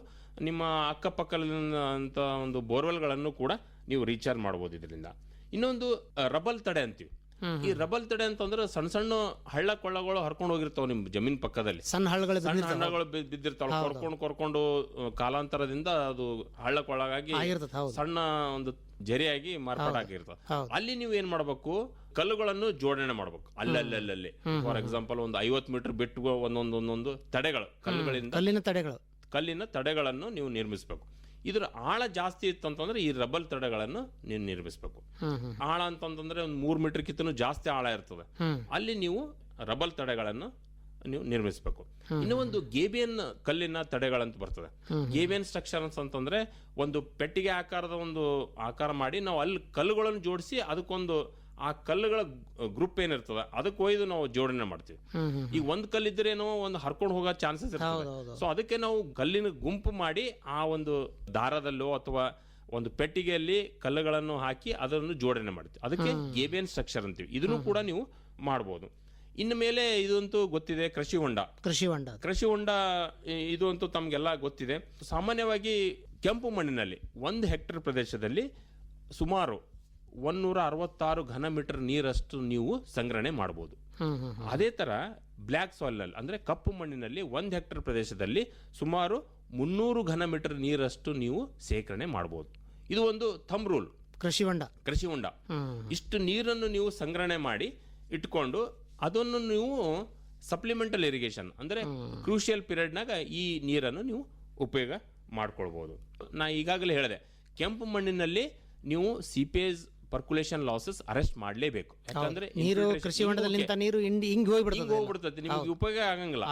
ನಿಮ್ಮ ಅಕ್ಕಪಕ್ಕದಂತ ಒಂದು ಬೋರ್ವೆಲ್ಗಳನ್ನು ಕೂಡ ನೀವು ರೀಚಾರ್ಜ್ ಮಾಡ್ಬೋದು ಇದರಿಂದ. ಇನ್ನೊಂದು ರಬಲ್ ತಡೆ ಅಂತೀವಿ. ಈ ರಬಲ್ ತಡೆ ಅಂತಂದ್ರೆ ಸಣ್ಣ ಸಣ್ಣ ಹಳ್ಳ ಕೊಳ್ಳಗಳು ಹರ್ಕೊಂಡು ಹೋಗಿರ್ತಾವ ನಿಮ್ ಜಮೀನ್ ಪಕ್ಕದಲ್ಲಿ, ಸಣ್ಣ ಹಳ್ಳಗಳು ಬಿದ್ದಿರ್ತಾವ, ಕರ್ಕೊಂಡು ಕಾಲಾಂತರದಿಂದ ಅದು ಹಳ್ಳ ಕೊಳ್ಳಗಾಗಿ ಸಣ್ಣ ಒಂದು ಜರಿಯಾಗಿ ಮಾರ್ಪಾಟಾಗಿರ್ತದೆ. ಅಲ್ಲಿ ನೀವು ಏನ್ ಮಾಡ್ಬೇಕು, ಕಲ್ಲುಗಳನ್ನು ಜೋಡಣೆ ಮಾಡ್ಬೇಕು ಅಲ್ಲಲ್ಲಿ. ಫಾರ್ ಎಕ್ಸಾಂಪಲ್ ಒಂದು 50 ಮೀಟರ್ ಬಿಟ್ಟು ಒಂದೊಂದು ತಡೆಗಳು, ಕಲ್ಲಿನ ತಡೆಗಳನ್ನು ನೀವು ನಿರ್ಮಿಸಬೇಕು. ಇದ್ರ ಆಳ ಜಾಸ್ತಿ ಇತ್ತಂತಂದ್ರೆ ಈ ರಬಲ್ ತಡೆಗಳನ್ನು ನೀವು ನಿರ್ಮಿಸಬೇಕು. ಆಳ ಅಂತಂದ್ರೆ ಒಂದು 3 ಮೀಟರ್ ಕಿತ್ತನೂ ಜಾಸ್ತಿ ಆಳ ಇರ್ತದೆ, ಅಲ್ಲಿ ನೀವು ರಬಲ್ ತಡೆಗಳನ್ನು ನೀವು ನಿರ್ಮಿಸಬೇಕು. ಇನ್ನು ಒಂದು ಗೇಬಿಯನ್ ಕಲ್ಲಿನ ತಡೆಗಳಂತ ಬರ್ತದೆ. ಗೇಬಿಯನ್ ಸ್ಟ್ರಕ್ಚರ್ಸ್ ಅಂತಂದ್ರೆ ಒಂದು ಪೆಟ್ಟಿಗೆ ಆಕಾರದ ಒಂದು ಆಕಾರ ಮಾಡಿ ನಾವು ಅಲ್ಲಿ ಕಲ್ಲುಗಳನ್ನು ಜೋಡಿಸಿ ಅದಕ್ಕೊಂದು ಆ ಕಲ್ಲುಗಳ ಗ್ರೂಪ್ ಏನಿರ್ತದೆ ಅದಕ್ಕೆ ಒಯ್ದು ನಾವು ಜೋಡಣೆ ಮಾಡ್ತೀವಿ. ಈಗ ಒಂದ್ ಕಲ್ಲಿದ್ರೇನೋ ಒಂದು ಹರ್ಕೊಂಡು ಹೋಗೋ ಚಾನ್ಸಸ್ ಇರ್ತದೆ. ಸೊ ಅದಕ್ಕೆ ನಾವು ಕಲ್ಲಿನ ಗುಂಪು ಮಾಡಿ ಆ ಒಂದು ದಾರದಲ್ಲೋ ಅಥವಾ ಒಂದು ಪೆಟ್ಟಿಗೆಯಲ್ಲಿ ಕಲ್ಲುಗಳನ್ನು ಹಾಕಿ ಅದನ್ನು ಜೋಡಣೆ ಮಾಡ್ತೀವಿ. ಅದಕ್ಕೆ ಗೇಬಿಯನ್ ಸ್ಟ್ರಕ್ಚರ್ ಅಂತೀವಿ. ಇದನ್ನು ಕೂಡ ನೀವು ಮಾಡಬಹುದು. ಇನ್ನು ಮೇಲೆ ಇದಂತೂ ಗೊತ್ತಿದೆ, ಕೃಷಿ ಹೊಂಡ ಇದು ಅಂತೂ ತಮ್ಗೆಲ್ಲ ಗೊತ್ತಿದೆ. ಸಾಮಾನ್ಯವಾಗಿ ಕೆಂಪು ಮಣ್ಣಿನಲ್ಲಿ 1 ಹೆಕ್ಟೇರ್ ಪ್ರದೇಶದಲ್ಲಿ ಸುಮಾರು 166 ಘನ ಮೀಟರ್ ನೀರಷ್ಟು ನೀವು ಸಂಗ್ರಹಣೆ ಮಾಡಬಹುದು. ಅದೇ ತರ ಬ್ಲ್ಯಾಕ್ ಸಾಯಿಲ್ ನಲ್ಲಿ ಅಂದ್ರೆ ಕಪ್ಪು ಮಣ್ಣಿನಲ್ಲಿ 1 ಹೆಕ್ಟೇರ್ ಪ್ರದೇಶದಲ್ಲಿ ಸುಮಾರು 300 ಘನ ಮೀಟರ್ ನೀರಷ್ಟು ನೀವು ಸೇಕರಣೆ ಮಾಡಬಹುದು. ಇದು ಒಂದು ಥಂಬ್ ರೂಲ್. ಕೃಷಿ ಹೊಂಡ ಇಷ್ಟು ನೀರನ್ನು ನೀವು ಸಂಗ್ರಹಣೆ ಮಾಡಿ ಇಟ್ಕೊಂಡು ಅದನ್ನು ನೀವು ಸಪ್ಲಿಮೆಂಟಲ್ ಇರಿಗೇಷನ್ ಅಂದ್ರೆ ಕ್ರೂಷಿಯಲ್ ಪೀರಿಯಡ್ನಾಗ ಈ ನೀರನ್ನು ನೀವು ಉಪಯೋಗ ಮಾಡ್ಕೊಳ್ಬಹುದು. ನಾ ಈಗಾಗಲೇ ಹೇಳಿದೆ, ಕೆಂಪು ಮಣ್ಣಿನಲ್ಲಿ ನೀವು ಸಿಪೇಜ್ ಪರ್ಕುಲೇಷನ್ ಲಾಸಸ್ ಅರೆಸ್ಟ್ ಮಾಡಲೇಬೇಕು. ಯಾಕಂದ್ರೆ ನೀರು ಕೃಷಿ ಹೊಂಡದಲ್ಲಿಂದ ನೀರು ಹೋಗ್ಬಿಡ್ತದೆ, ನಿಮಗೆ ಉಪಯೋಗ ಆಗಂಗಿಲ್ಲ.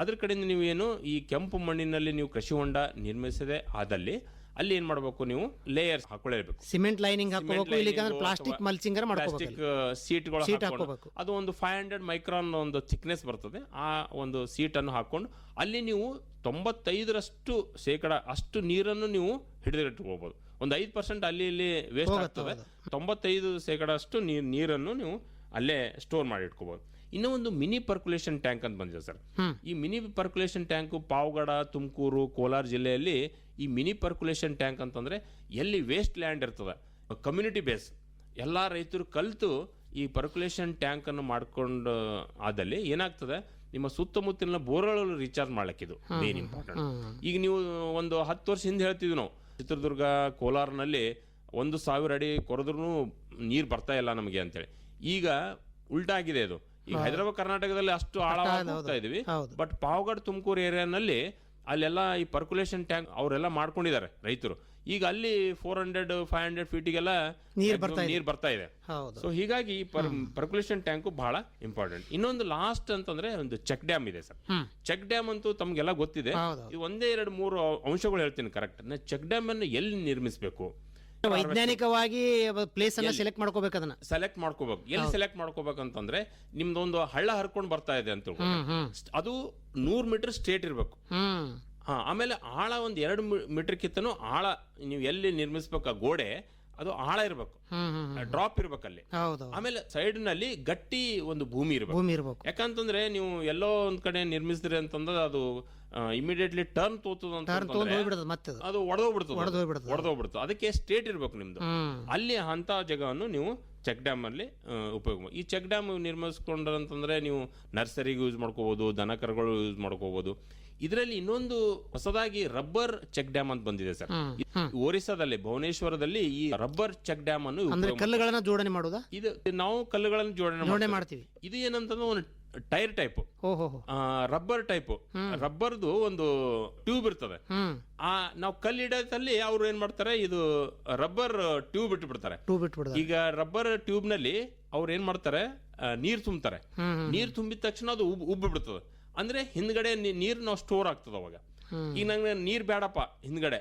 ಅದ್ರ ಕಡೆಯಿಂದ ನೀವು ಏನು ಈ ಕೆಂಪು ಮಣ್ಣಿನಲ್ಲಿ ನೀವು ಕೃಷಿ ಹೊಂಡ ನಿರ್ಮಿಸದೆ ಆದಲ್ಲಿ ಅಲ್ಲಿ ಏನ್ ಮಾಡಬೇಕು, ನೀವು ಲೇಯರ್ಸ್ ಹಾಕೊಳ್ಳೇಬೇಕು. ಸಿಮೆಂಟ್ ಲೈನಿಂಗ್ ಹಾಕೋಬೇಕು, ಇಲ್ಲಿಕಂದ್ರೆ ಪ್ಲಾಸ್ಟಿಕ್ ಮಲ್ಚಿಂಗ್ ಪ್ಲಾಸ್ಟಿಕ್ ಸೀಟ್ಗಳು ಹಾಕಬೇಕು. ಅದು ಒಂದು 500 ಮೈಕ್ರಾನ್ ಒಂದು ಥಿಕ್ನೆಸ್ ಬರ್ತದೆ. ಆ ಒಂದು ಸೀಟ್ ಅನ್ನು ಹಾಕೊಂಡು ಅಲ್ಲಿ ನೀವು 95% ಅಷ್ಟು ನೀರನ್ನು ನೀವು ಹಿಡಿದಿಟ್ಟುಕೋಬಹುದು. ಒಂದು 5% ಅಲ್ಲಿ ಇಲ್ಲಿ ವೇಸ್ಟ್ ಆಗ್ತದೆ. 95% ಅಷ್ಟು ನೀರನ್ನು ನೀವು ಅಲ್ಲೇ ಸ್ಟೋರ್ ಮಾಡಿ ಇಟ್ಕೋಬಹುದು. ಇನ್ನೂ ಒಂದು ಮಿನಿ ಪರ್ಕುಲೇಷನ್ ಟ್ಯಾಂಕ್ ಅಂತ ಬಂದಿದೆ ಸರ್. ಈ mini percolation tank Pavagada, Tumakuru, Kolar ಜಿಲ್ಲೆಯಲ್ಲಿ ಈ ಮಿನಿ ಪರ್ಕುಲೇಷನ್ ಟ್ಯಾಂಕ್ ಅಂತಂದ್ರೆ ಎಲ್ಲಿ ವೇಸ್ಟ್ ಲ್ಯಾಂಡ್ ಇರ್ತದೆ, ಕಮ್ಯುನಿಟಿ ಬೇಸ್ ಎಲ್ಲ ರೈತರು ಕಲಿತು ಈ ಪರ್ಕುಲೇಷನ್ ಟ್ಯಾಂಕ್ ಅನ್ನು ಮಾಡ್ಕೊಂಡು ಆದಲ್ಲಿ ಏನಾಗ್ತದೆ, ನಿಮ್ಮ ಸುತ್ತಮುತ್ತಲಿನ ಬೋರ್ಗಳು ರೀಚಾರ್ಜ್ ಮಾಡ್ಲಿಕ್ಕಿದು ಮೇನ್ ಇಂಪಾರ್ಟೆಂಟ್. ಈಗ ನೀವು ಒಂದು 10 ವರ್ಷ ಹಿಂದೆ ಹೇಳ್ತಿದ್ವಿ ನಾವು, ಚಿತ್ರದುರ್ಗ, ಕೋಲಾರನಲ್ಲಿ 1,000 ಅಡಿ ಕೊರೆದ್ರೂ ನೀರು ಬರ್ತಾ ಇಲ್ಲ ನಮಗೆ ಅಂತೇಳಿ. ಈಗ ಉಲ್ಟಾ ಆಗಿದೆ ಅದು. ಈಗ ಹೈದರಾಬಾದ್, ಕರ್ನಾಟಕದಲ್ಲಿ ಅಷ್ಟು ಆಳವಾಗಿ ಹೋಗ್ತಾ ಇದೀವಿ. ಬಟ್ ಪಾವಗಡ್, ತುಮಕೂರು ಏರಿಯಾನಲ್ಲಿ ಅಲ್ಲೆಲ್ಲ ಈ ಪರ್ಕುಲೇಷನ್ ಟ್ಯಾಂಕ್ ಅವರೆಲ್ಲ ಮಾಡ್ಕೊಂಡಿದ್ದಾರೆ ರೈತರು. ಈಗ ಅಲ್ಲಿ 400-500 ಫೀಟಿಗೆಲ್ಲ ನೀರು ಬರ್ತಾ ಇದೆ. ಸೊ ಹೀಗಾಗಿ ಪರ್ಕುಲೇಷನ್ ಟ್ಯಾಂಕ್ ಬಹಳ ಇಂಪಾರ್ಟೆಂಟ್. ಇನ್ನೊಂದು ಲಾಸ್ಟ್ ಅಂತಂದ್ರೆ ಒಂದು ಚೆಕ್ ಡ್ಯಾಮ್ ಇದೆ ಸರ್. ಚೆಕ್ ಡ್ಯಾಮ್ ಅಂತೂ ತಮ್ಗೆಲ್ಲ ಗೊತ್ತಿದೆ. ಇದು 1-2-3 ಅಂಶಗಳು ಹೇಳ್ತೀನಿ ಕರೆಕ್ಟ್. ಚೆಕ್ ಡ್ಯಾಮ್ ಅನ್ನು ಎಲ್ಲಿ ನಿರ್ಮಿಸಬೇಕು, ವೈಜ್ಞಾನಿಕವಾಗಿ ಪ್ಲೇಸ್ ಅನ್ನ ಸೆಲೆಕ್ಟ್ ಮಾಡ್ಕೋಬೇಕು. ಎಲ್ಲಿ ಸೆಲೆಕ್ಟ್ ಮಾಡ್ಕೋಬೇಕಂತಂದ್ರೆ ನಿಮ್ದೊಂದು ಹಳ್ಳ ಹರ್ಕೊಂಡು ಬರ್ತಾ ಇದೆ ಅಂತ ಅದು 100 ಮೀಟರ್ ಸ್ಟ್ರೇಟ್ ಇರ್ಬೇಕು. ಆಮೇಲೆ ಆಳ ಒಂದು 2 ಮೀಟರ್ ಕಿತ್ತನು ಆಳ ನೀವು ಎಲ್ಲಿ ನಿರ್ಮಿಸ್ಬೇಕು ಗೋಡೆ ಅದು ಆಳ ಇರ್ಬೇಕು, ಡ್ರಾಪ್ ಇರ್ಬೇಕಲ್ಲಿ. ಆಮೇಲೆ ಸೈಡ್ ನಲ್ಲಿ ಗಟ್ಟಿ ಒಂದು ಭೂಮಿ ಇರ್ಬೇಕು. ಯಾಕಂತಂದ್ರೆ ನೀವು ಎಲ್ಲೋ ಒಂದ್ ಕಡೆ ನಿರ್ಮಿಸಿದ್ರಿ ಅಂತಂದ್ರೆ ಅದು ಇಮಿಡಿಯೇಟ್ಲಿ ಟರ್ನ್ ತೋತದ ಅದು ಒಡೆದೋಗ್ಬಿಡ್ತದೆ. ಅದಕ್ಕೆ ಸ್ಟೇಟ್ ಇರ್ಬೇಕು ನಿಮ್ದು. ಅಲ್ಲಿ ಅಂತ ಜಾಗವನ್ನು ನೀವು ಚೆಕ್ ಡ್ಯಾಮ್ ಅಲ್ಲಿ ಉಪಯೋಗ. ಈ ಚೆಕ್ ಡ್ಯಾಮ್ ನಿರ್ಮಿಸ್ಕೊಂಡ್ರಂತಂದ್ರೆ ನೀವು ನರ್ಸರಿಗೆ ಯೂಸ್ ಮಾಡ್ಕೋಬಹುದು, ದನಕರುಗಳು ಯೂಸ್ ಮಾಡ್ಕೋಬಹುದು. ಇದರಲ್ಲಿ ಇನ್ನೊಂದು ಹೊಸದಾಗಿ ರಬ್ಬರ್ ಚೆಕ್ ಡ್ಯಾಮ್ ಅಂತ ಬಂದಿದೆ ಸರ್. ಒರಿಸ್ಸಾದಲ್ಲಿ ಭುವನೇಶ್ವರದಲ್ಲಿ ಈ ರಬ್ಬರ್ ಚೆಕ್ ಡ್ಯಾಮ್ ಅನ್ನು ಕಲ್ಲುಗಳನ್ನ ಜೋಡಣೆ ಮಾಡೋದಾ? ಇದು ನಾವು ಕಲ್ಲುಗಳನ್ನು ಜೋಡಣೆ ಮಾಡ್ತೀವಿ. ಇದು ಏನಂತಂದ್ರೆ ಒಂದು ಟೈರ್ ಟೈಪ್, ರಬ್ಬರ್ ಟೈಪ್. ರಬ್ಬರ್ದು ಒಂದು ಟ್ಯೂಬ್ ಇರ್ತದೆ. ನಾವು ಕಲ್ಲಿಡದಲ್ಲಿ ಅವ್ರು ಏನ್ ಮಾಡ್ತಾರೆ, ಇದು ರಬ್ಬರ್ ಟ್ಯೂಬ್ ಇಟ್ಬಿಡ್ತಾರೆ. ಈಗ ರಬ್ಬರ್ ಟ್ಯೂಬ್ ನಲ್ಲಿ ಅವ್ರು ಏನ್ ಮಾಡ್ತಾರೆ, ನೀರ್ ತುಂಬ್ತಾರೆ. ನೀರ್ ತುಂಬಿದ ತಕ್ಷಣ ಅದು ಉಬ್ಬಿ ಬಿಡ್ತದೆ. ಅಂದ್ರೆ ಹಿಂದ್ಗಡೆ ನೀರ್ ನಾವು ಸ್ಟೋರ್ ಆಗ್ತದ. ಅವಾಗ ಈಗ ನಂಗೆ ನೀರ್ ಬೇಡಪ್ಪ, ಹಿಂದ್ಗಡೆ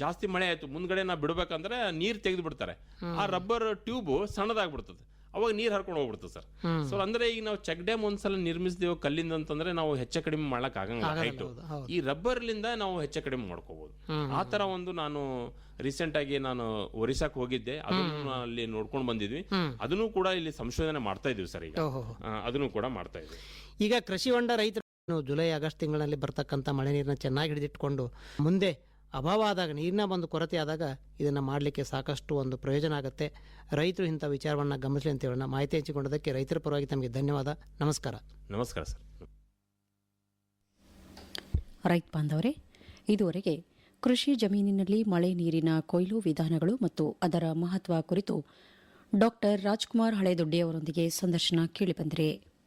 ಜಾಸ್ತಿ ಮಳೆ ಆಯ್ತು, ಮುಂದ್ಗಡೆ ನಾ ಬಿಡ್ಬೇಕಂದ್ರೆ ನೀರ್ ತೆಗೆದು ಬಿಡ್ತಾರೆ. ಆ ರಬ್ಬರ್ ಟ್ಯೂಬ್ ಸಣ್ಣದಾಗ್ಬಿಡ್ತದೆ, ಅವಾಗ ನೀರ್ ಹರ್ಕೊಂಡು ಹೋಗ್ಬಿಡ್ತದೆ ಸರ್. ಸೊ ಅಂದ್ರೆ ಈಗ ನಾವು ಚೆಕ್ ಡ್ಯಾಮ್ ಒಂದ್ಸಲ ನಿರ್ಮಿಸಿದೇವು ಕಲ್ಲಿಂದ ಅಂತಂದ್ರೆ ನಾವು ಹೆಚ್ಚ ಕಡಿಮೆ ಮಾಡಕ್ ಆಗಂಗಿಲ್ಲ ಹೈಟು. ಈ ರಬ್ಬರ್ಲಿಂದ ನಾವು ಹೆಚ್ಚ ಕಡಿಮೆ ಮಾಡ್ಕೋಬಹುದು. ಆ ತರ ಒಂದು ನಾನು ರೀಸೆಂಟ್ ಆಗಿ ನಾನು ಒರಿಸ್ಸಾಕ್ ಹೋಗಿದ್ದೆ, ಅದನ್ನು ಅಲ್ಲಿ ನೋಡ್ಕೊಂಡು ಬಂದಿದ್ವಿ. ಅದನ್ನು ಕೂಡ ಇಲ್ಲಿ ಸಂಶೋಧನೆ ಮಾಡ್ತಾ ಇದೀವಿ ಸರ್. ಈಗ ಅದನ್ನು ಕೂಡ ಮಾಡ್ತಾ ಇದ್ವಿ. ಈಗ ಕೃಷಿ ಹೊಂಡ ರೈತರು ಜುಲೈ ಆಗಸ್ಟ್ ತಿಂಗಳಲ್ಲಿ ಬರ್ತಕ್ಕಂಥ ಮಳೆ ನೀರನ್ನ ಚೆನ್ನಾಗಿ ಹಿಡಿದಿಟ್ಕೊಂಡು ಮುಂದೆ ಅಭಾವ ಆದಾಗ, ನೀರಿನ ಒಂದು ಕೊರತೆ ಆದಾಗ ಇದನ್ನು ಮಾಡಲಿಕ್ಕೆ ಸಾಕಷ್ಟು ಒಂದು ಪ್ರಯೋಜನ ಆಗುತ್ತೆ. ರೈತರು ಇಂಥ ವಿಚಾರವನ್ನು ಗಮನಿಸಲಿ ಅಂತ ಹೇಳೋಣ. ಮಾಹಿತಿ ಹಂಚಿಕೊಂಡದಕ್ಕೆ ರೈತರ ಪರವಾಗಿ ತಮಗೆ ಧನ್ಯವಾದ. ನಮಸ್ಕಾರ. ನಮಸ್ಕಾರ ಸರ್. ರೈತ ಬಾಂಧವರೇ, ಇದುವರೆಗೆ ಕೃಷಿ ಜಮೀನಿನಲ್ಲಿ ಮಳೆ ನೀರಿನ ಕೊಯ್ಲು ವಿಧಾನಗಳು ಮತ್ತು ಅದರ ಮಹತ್ವ ಕುರಿತು ಡಾಕ್ಟರ್ ರಾಜ್ಕುಮಾರ್ ಹಳೆದೊಡ್ಡಿಯವರೊಂದಿಗೆ ಸಂದರ್ಶನ ಕೇಳಿಬಂದಿದೆ.